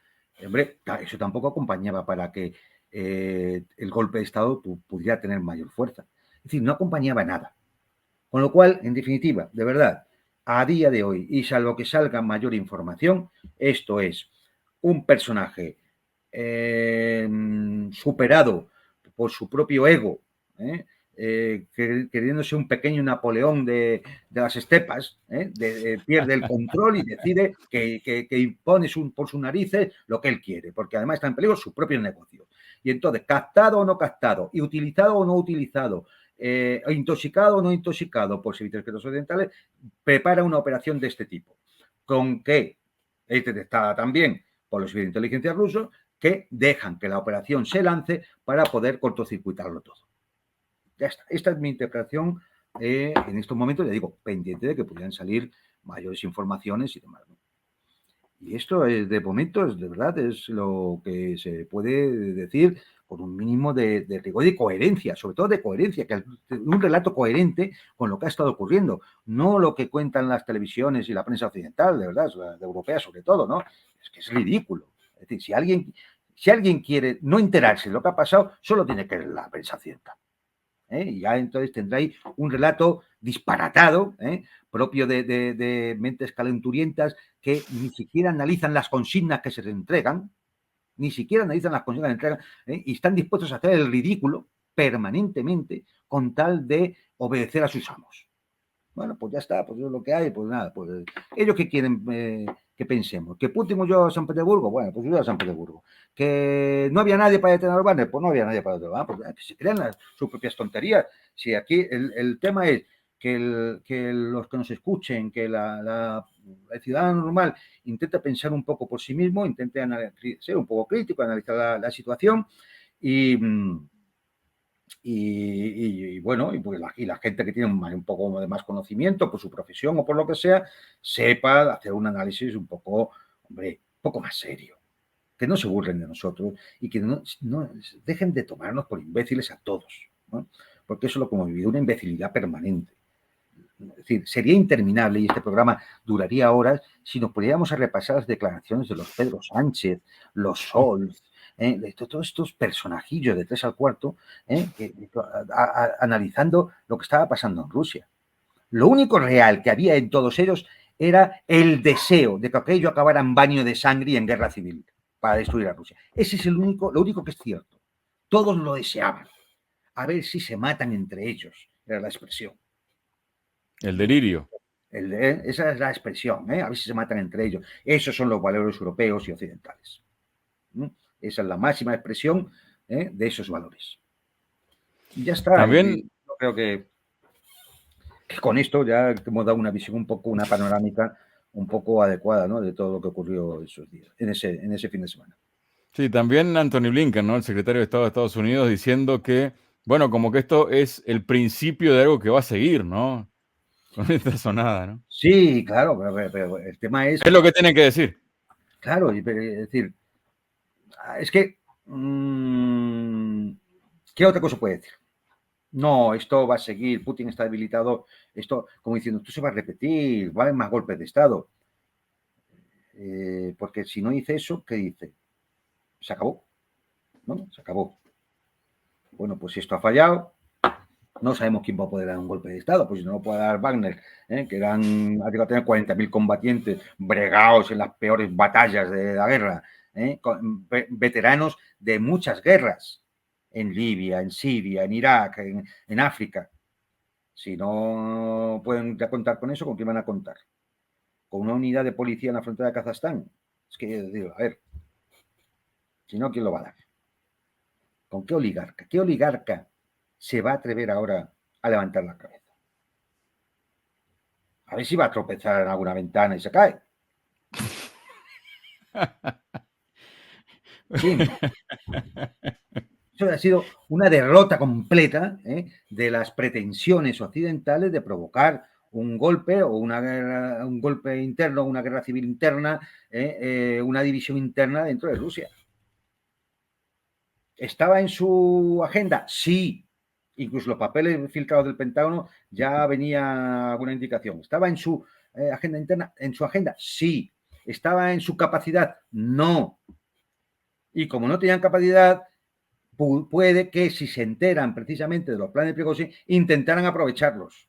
hombre, eso tampoco acompañaba para que el golpe de Estado pudiera tener mayor fuerza. Es decir, no acompañaba nada. Con lo cual, en definitiva, de verdad, a día de hoy, y salvo que salga mayor información, esto es un personaje superado por su propio ego, queriéndose un pequeño Napoleón de las estepas, pierde el control y decide que impone por sus narices lo que él quiere, porque además está en peligro su propio negocio. Y entonces, captado o no captado, y utilizado o no utilizado, intoxicado o no intoxicado por servicios secretos occidentales, prepara una operación de este tipo, con que es detectada también por los servicios de inteligencia rusos, que dejan que la operación se lance para poder cortocircuitarlo todo. Ya está. Esta es mi interpretación en estos momentos, ya digo, pendiente de que pudieran salir mayores informaciones y demás, ¿no? Y esto es, de momento, de verdad, es lo que se puede decir con un mínimo de rigor y de coherencia, sobre todo de coherencia, que un relato coherente con lo que ha estado ocurriendo, no lo que cuentan las televisiones y la prensa occidental, de verdad, la europea sobre todo, ¿no? Es que es ridículo. Es decir, si alguien quiere no enterarse de lo que ha pasado, solo tiene que leer la prensa occidental. Y ya entonces tendréis un relato disparatado, propio de mentes calenturientas que ni siquiera analizan las consignas que se les entregan, y están dispuestos a hacer el ridículo permanentemente con tal de obedecer a sus amos. Bueno, pues ya está, pues es lo que hay, pues nada, pues ellos que quieren que pensemos. ¿Que Putin huyó a San Petersburgo? Bueno, pues huyó a San Petersburgo. ¿Que no había nadie para detener a Wagner? Pues no había nadie para detener a Wagner, pues que se crean sus propias tonterías. Si aquí el tema es que los que nos escuchen, que el ciudadano normal intente pensar un poco por sí mismo, intente ser un poco crítico, analizar la situación y y bueno, y la gente que tiene un poco de más conocimiento por su profesión o por lo que sea, sepa hacer un análisis un poco, hombre, un poco más serio. Que no se burlen de nosotros y que no dejen de tomarnos por imbéciles a todos, ¿no? Porque eso es lo que hemos vivido, una imbecilidad permanente. Es decir, sería interminable y este programa duraría horas si nos pudiéramos a repasar las declaraciones de los Pedro Sánchez, los Scholz, de todos estos personajillos de 3 al cuarto, analizando lo que estaba pasando en Rusia. Lo único real que había en todos ellos era el deseo de que aquello acabara en baño de sangre y en guerra civil para destruir a Rusia. Ese es lo único que es cierto. Todos lo deseaban. A ver si se matan entre ellos, era la expresión. El delirio. Esa es la expresión, a ver si se matan entre ellos. Esos son los valores europeos y occidentales. Esa es la máxima expresión de esos valores. Y ya está. También, yo creo que con esto ya hemos dado una visión un poco, una panorámica un poco adecuada, ¿no? De todo lo que ocurrió esos días, en ese fin de semana. sí, también Anthony Blinken, ¿no? El secretario de Estado de Estados Unidos, diciendo que, bueno, como que esto es el principio de algo que va a seguir, ¿no? Con esta sonada, ¿no? Sí, claro, pero el tema es, Es lo que tienen que decir. claro, es decir, es que, ¿qué otra cosa puede decir? No, esto va a seguir, Putin está debilitado, esto, como diciendo, esto se va a repetir, va a haber más golpes de Estado. Porque si no dice eso, ¿qué dice? Se acabó, ¿no? Se acabó. Bueno, pues si esto ha fallado, no sabemos quién va a poder dar un golpe de Estado, pues si no lo puede dar Wagner, que ha llegado a tener 40.000 combatientes bregados en las peores batallas de la guerra, con veteranos de muchas guerras, en Libia, en Siria, en Irak, en África. Si no pueden ya contar con eso, ¿con quién van a contar? ¿Con una unidad de policía en la frontera de Kazajstán? Es que, digo, a ver, si no, ¿quién lo va a dar? ¿Con qué oligarca? ¿Qué oligarca se va a atrever ahora a levantar la cabeza? A ver si va a tropezar en alguna ventana y se cae. ¿Quién? Eso ha sido una derrota completa de las pretensiones occidentales de provocar un golpe o un golpe interno, una guerra civil interna, una división interna dentro de Rusia. ¿Estaba en su agenda? Sí. Incluso los papeles filtrados del Pentágono ya venía alguna indicación. ¿Estaba en su agenda interna? ¿En su agenda? Sí. ¿Estaba en su capacidad? No. Y como no tenían capacidad, puede que si se enteran precisamente de los planes de Prigozhin, intentaran aprovecharlos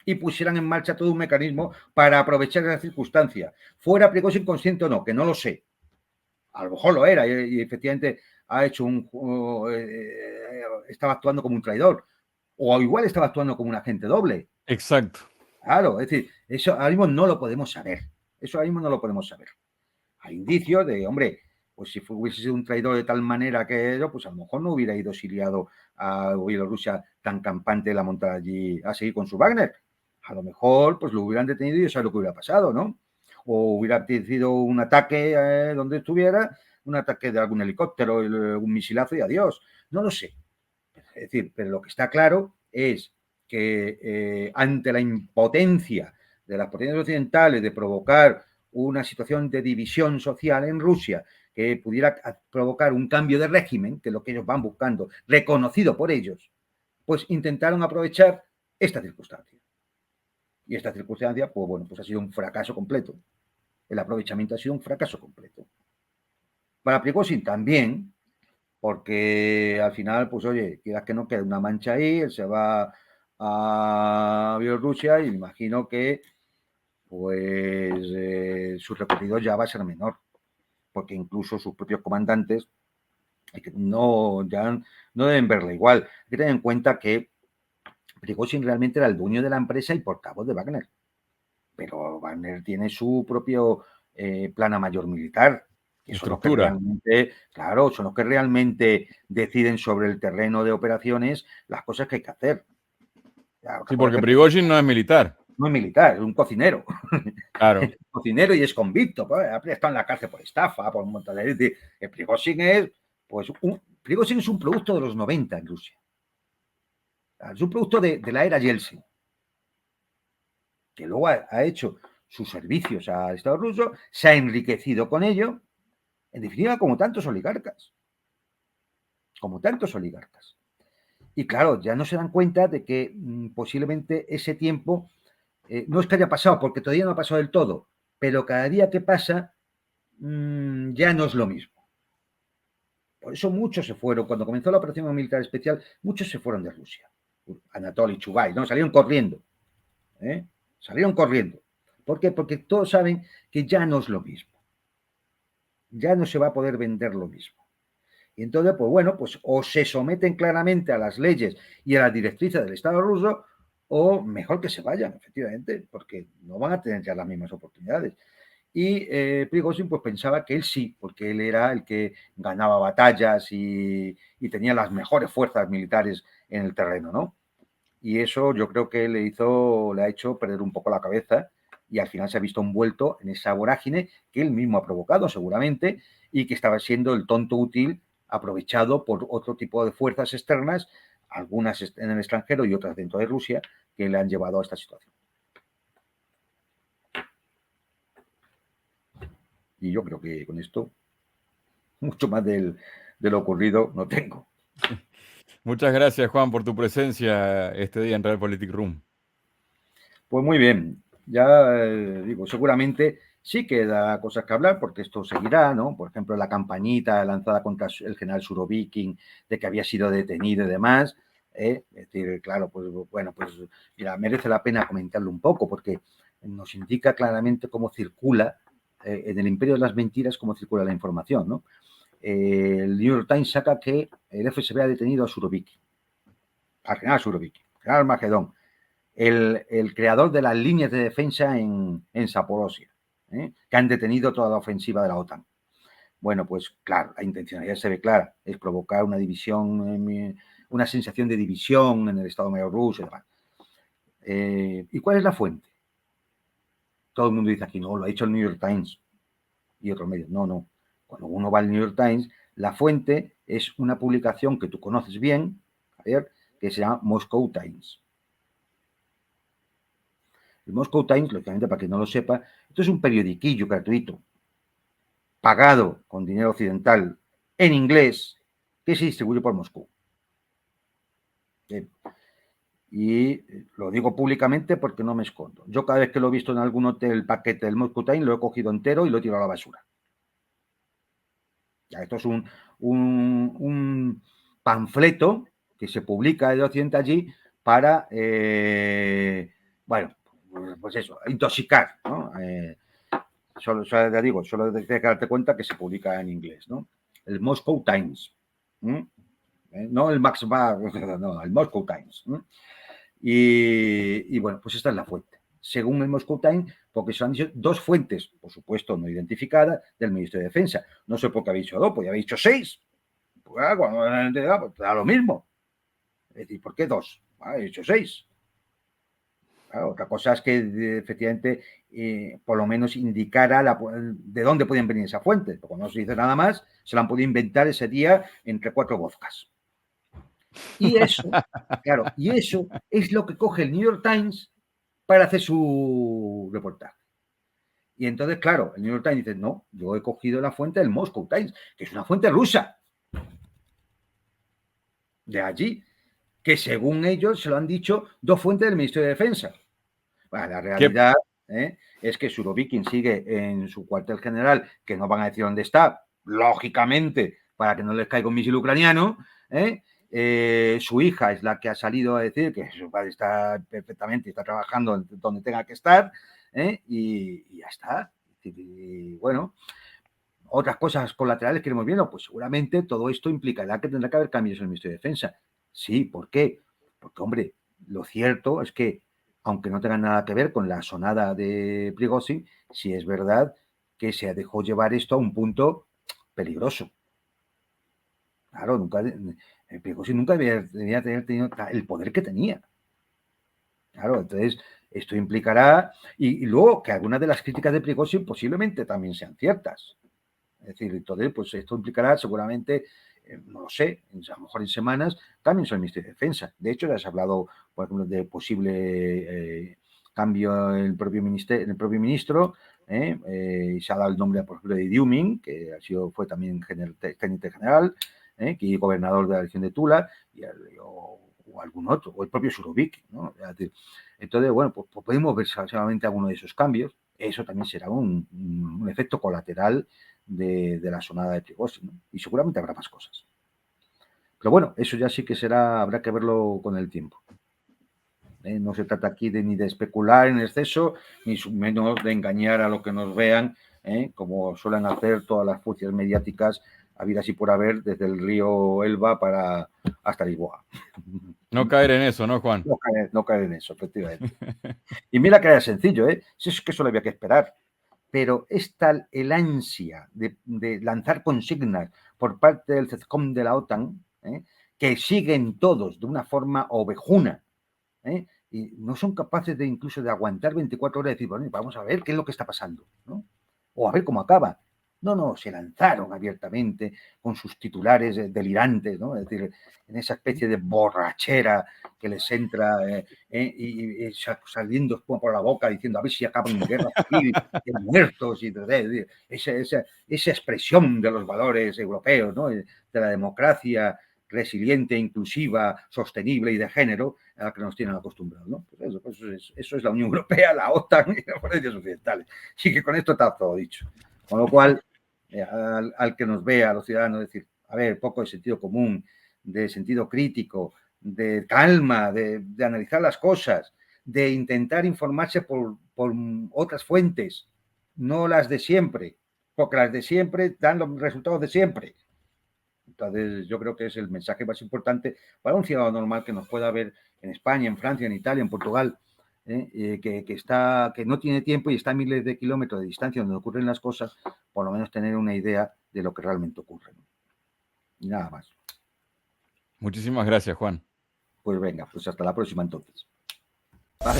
y pusieran en marcha todo un mecanismo para aprovechar esa circunstancia. Fuera Prigozhin consciente o no, que no lo sé. A lo mejor lo era y efectivamente ha hecho estaba actuando como un traidor o igual estaba actuando como un agente doble. Exacto. Claro, es decir, eso ahora mismo no lo podemos saber. Eso ahora mismo no lo podemos saber. Hay indicios de, hombre, pues si hubiese sido un traidor de tal manera que ello, pues a lo mejor no hubiera ido exiliado a Bielorrusia tan campante la montar allí a seguir con su Wagner. A lo mejor pues lo hubieran detenido y sabe lo que hubiera pasado, ¿no? O hubiera sido un ataque donde estuviera, un ataque de algún helicóptero, un misilazo y adiós. No lo sé. Es decir, pero lo que está claro es que ante la impotencia de las potencias occidentales de provocar una situación de división social en Rusia que pudiera provocar un cambio de régimen, que es lo que ellos van buscando, reconocido por ellos, pues intentaron aprovechar esta circunstancia. Y esta circunstancia, pues bueno, pues ha sido un fracaso completo. El aprovechamiento ha sido un fracaso completo. Para Prigozhin también, porque al final, pues oye, quieras que no quede una mancha ahí, él se va a Bielorrusia y me imagino que pues su recorrido ya va a ser menor, porque incluso sus propios comandantes ya no deben verla igual. Hay que tener en cuenta que Prigozhin realmente era el dueño de la empresa y portavoz de Wagner, pero Wagner tiene su propio plana mayor militar, que son los que Estructura. realmente, claro, son los que realmente deciden sobre el terreno de operaciones las cosas que hay que hacer. Claro, Sí, porque Prigozhin no es militar. no es militar, es un cocinero. Claro. Cocinero y es convicto. Pues, ha estado en la cárcel por estafa, por un montón de... El Prigozhin es, pues, Prigozhin es un producto de los 90 en Rusia. Es un producto de la era Yeltsin, que luego ha hecho sus servicios al Estado ruso, se ha enriquecido con ello, en definitiva, como tantos oligarcas. Como tantos oligarcas. Y claro, ya no se dan cuenta de que posiblemente ese tiempo no es que haya pasado, porque todavía no ha pasado del todo, pero cada día que pasa ya no es lo mismo. Por eso muchos se fueron, cuando comenzó la operación militar especial, muchos se fueron de Rusia. Anatoly Chugay, ¿no? Salieron corriendo. Salieron corriendo. ¿Por qué? Porque todos saben que ya no es lo mismo. Ya no se va a poder vender lo mismo. Y entonces, pues bueno, pues o se someten claramente a las leyes y a las directrices del Estado ruso, o mejor que se vayan, efectivamente, porque no van a tener ya las mismas oportunidades. Y Prigozhin pues pensaba que él sí, porque él era el que ganaba batallas y tenía las mejores fuerzas militares en el terreno, ¿no? Y eso yo creo que le ha hecho perder un poco la cabeza y al final se ha visto envuelto en esa vorágine que él mismo ha provocado seguramente y que estaba siendo el tonto útil aprovechado por otro tipo de fuerzas externas, algunas en el extranjero y otras dentro de Rusia, que le han llevado a esta situación. Y yo creo que con esto, mucho más de lo ocurrido no tengo. Muchas gracias, Juan, por tu presencia este día en Realpolitik Room. Pues muy bien, ya digo, seguramente sí queda cosas que hablar porque esto seguirá, ¿no? Por ejemplo, la campañita lanzada contra el general Surovikin de que había sido detenido y demás. Es decir, claro, pues bueno, pues mira, merece la pena comentarlo un poco porque nos indica claramente cómo circula en el imperio de las mentiras, cómo circula la información, ¿no? El New York Times saca que el FSB ha detenido a Surovikin, al general Surovikin, general Magedón, el creador de las líneas de defensa en Zaporozhia, que han detenido toda la ofensiva de la OTAN. Bueno, pues claro, la intencionalidad se ve clara, es provocar una división, una sensación de división en el Estado Mayor ruso y demás. ¿Y cuál es la fuente? Todo el mundo dice aquí, no, lo ha dicho el New York Times y otros medios. No, no. Cuando uno va al New York Times, la fuente es una publicación que tú conoces bien, Javier, que se llama Moscow Times. El Moscow Times, lógicamente, para quien no lo sepa, esto es un periodiquillo gratuito, pagado con dinero occidental, en inglés, que se distribuye por Moscú. Y lo digo públicamente porque no me escondo. Yo cada vez que lo he visto en algún hotel, el paquete del Moscow Times, lo he cogido entero y lo he tirado a la basura. Ya, esto es un panfleto que se publica de Occidente allí para, bueno, pues eso, intoxicar, ¿no? Solo te digo, solo tienes que darte cuenta que se publica en inglés, ¿no? El Moscow Times. No el Max Bar, no, el Moscow Times. Y bueno, pues esta es la fuente. Según el Moscow Times, porque se han dicho dos fuentes, por supuesto no identificadas, del Ministerio de Defensa. No sé por qué habéis dicho dos, pues ya habéis dicho seis. Pues, cuando pues, da lo mismo. Es decir, ¿por qué dos? He dicho seis. Claro, otra cosa es que efectivamente por lo menos indicara de dónde podían venir esa fuente. Porque cuando no se dice nada más, se la han podido inventar ese día entre 4 vodkas. Y eso, claro, y eso es lo que coge el New York Times para hacer su reportaje. Y entonces, claro, el New York Times dice, no, yo he cogido la fuente del Moscow Times, que es una fuente rusa. De allí, que según ellos se lo han dicho dos fuentes del Ministerio de Defensa. Bueno, la realidad es que Surovikin sigue en su cuartel general, que no van a decir dónde está, lógicamente, para que no les caiga un misil ucraniano. Su hija es la que ha salido a decir que su padre está perfectamente, está trabajando donde tenga que estar, y ya está. Y bueno, otras cosas colaterales que iremos viendo, pues seguramente todo esto implicará que tendrá que haber cambios en el Ministerio de Defensa. Sí, ¿por qué? Porque, hombre, lo cierto es que, aunque no tenga nada que ver con la sonada de Prigozhin, sí es verdad que se dejó llevar esto a un punto peligroso. Claro, Prigozhin nunca debía tener tenido el poder que tenía. Claro, entonces esto implicará, y luego que algunas de las críticas de Prigozhin posiblemente también sean ciertas. Es decir, entonces, pues esto implicará seguramente no lo sé, a lo mejor en semanas, también son el Ministerio de Defensa. De hecho, ya se ha hablado, por ejemplo, de posible cambio en el propio ministro, y se ha dado el nombre, por ejemplo, de Diuming, que fue también teniente general, que gobernador de la región de Tula, o algún otro, o el propio Surovic, ¿no? Entonces, bueno, pues podemos ver solamente alguno de esos cambios. Eso también será un efecto colateral de la sonada de Prigozhin, ¿no? Y seguramente habrá más cosas. Pero bueno, eso ya sí que habrá que verlo con el tiempo. No se trata aquí ni de especular en exceso, ni menos de engañar a lo que nos vean, como suelen hacer todas las fuerzas mediáticas habidas y por haber, desde el río Elba hasta Lisboa. No caer en eso, ¿no, Juan? No caer en eso, efectivamente. Y mira que era sencillo, si es que solo había que esperar. Pero es tal el ansia de lanzar consignas por parte del CESCOM de la OTAN, que siguen todos de una forma ovejuna, y no son capaces de incluso de aguantar 24 horas y decir, bueno, vamos a ver qué es lo que está pasando, ¿no? O a ver cómo acaba. No, se lanzaron abiertamente con sus titulares delirantes, ¿no? Es decir, en esa especie de borrachera que les entra y saliendo espuma por la boca diciendo a ver si acaban en guerra civil, de muertos, y esa expresión de los valores europeos, ¿no? De la democracia resiliente, inclusiva, sostenible y de género a la que nos tienen acostumbrados, ¿no? Pues eso es la Unión Europea, la OTAN y las potencias occidentales. Así que con esto está todo dicho. Con lo cual, al que nos vea, a los ciudadanos, decir, a ver, poco de sentido común, de sentido crítico, de calma, de analizar las cosas, de intentar informarse por otras fuentes, no las de siempre, porque las de siempre dan los resultados de siempre. Entonces, yo creo que es el mensaje más importante para un ciudadano normal que nos pueda ver en España, en Francia, en Italia, en Portugal, que no tiene tiempo y está a miles de kilómetros de distancia donde ocurren las cosas, por lo menos tener una idea de lo que realmente ocurre, ¿no? Y nada más. Muchísimas gracias, Juan. Pues venga, pues hasta la próxima entonces. Vale.